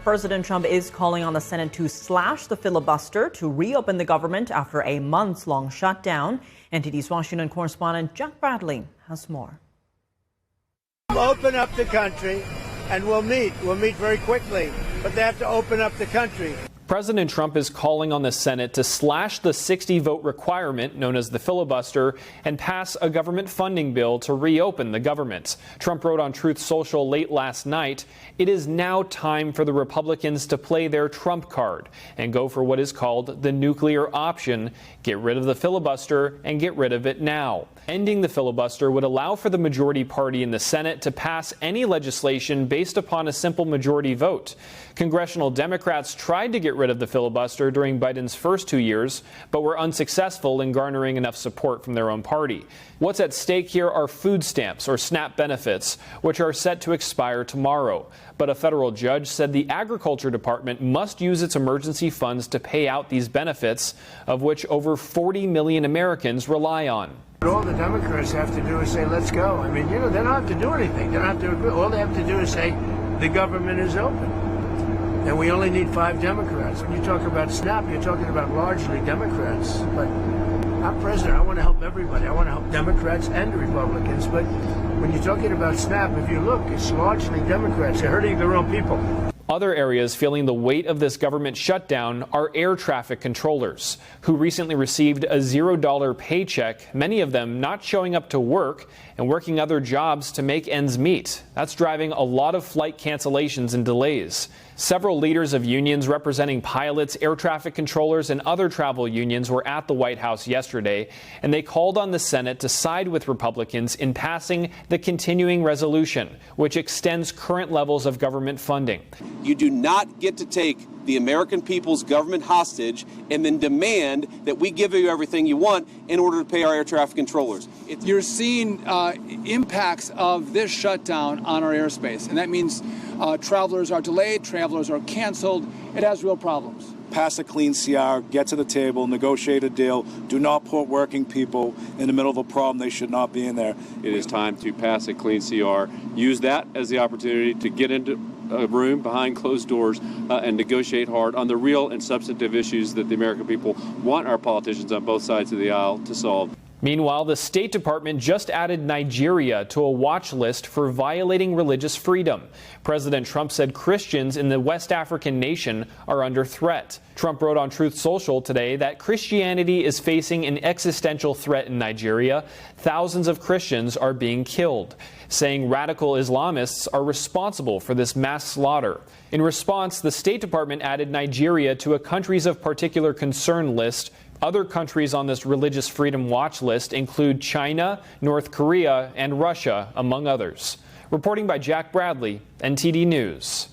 President Trump is calling on the Senate to slash the filibuster to reopen the government after a months-long shutdown. NTD's Washington correspondent Jack Bradley has more. Open up the country and we'll meet very quickly, but they have to open up the country. President Trump is calling on the Senate to slash the 60-vote requirement, known as the filibuster, and pass a government funding bill to reopen the government. Trump wrote on Truth Social late last night, "It is now time for the Republicans to play their Trump card and go for what is called the nuclear option. Get rid of the filibuster and get rid of it now." Ending the filibuster would allow for the majority party in the Senate to pass any legislation based upon a simple majority vote. Congressional Democrats tried to get rid of the filibuster during Biden's first 2 years, but were unsuccessful in garnering enough support from their own party. What's at stake here are food stamps, or SNAP benefits, which are set to expire tomorrow. But a federal judge said the Agriculture Department must use its emergency funds to pay out these benefits, of which over 40 million Americans rely on. All the Democrats have to do is say, let's go. I mean, they don't have to do anything. They don't have to agree. All they have to do is say, the government is open. And we only need 5 Democrats. When you talk about SNAP, you're talking about largely Democrats. But I'm president. I want to help everybody. I want to help Democrats and Republicans. But when you're talking about SNAP, if you look, it's largely Democrats. They're hurting their own people. Other areas feeling the weight of this government shutdown are air traffic controllers, who recently received a $0 paycheck, many of them not showing up to work and working other jobs to make ends meet. That's driving a lot of flight cancellations and delays. Several leaders of unions representing pilots, air traffic controllers, and other travel unions were at the White House yesterday, and they called on the Senate to side with Republicans in passing the continuing resolution, which extends current levels of government funding. You do not get to take the American people's government hostage and then demand that we give you everything you want in order to pay our air traffic controllers. You're seeing impacts of this shutdown on our airspace, and that means travelers are delayed, travelers are canceled. It has real problems. Pass a clean CR, get to the table, negotiate a deal. Do not put working people in the middle of a problem they should not be in there. It is time to pass a clean CR. Use that as the opportunity to get into a room behind closed doors and negotiate hard on the real and substantive issues that the American people want our politicians on both sides of the aisle to solve. Meanwhile, the State Department just added Nigeria to a watch list for violating religious freedom. President Trump said Christians in the West African nation are under threat. Trump wrote on Truth Social today that Christianity is facing an existential threat in Nigeria. Thousands of Christians are being killed, saying radical Islamists are responsible for this mass slaughter. In response, the State Department added Nigeria to a countries of particular concern list. Other countries on this religious freedom watch list include China, North Korea, and Russia, among others. Reporting by Jack Bradley, NTD News.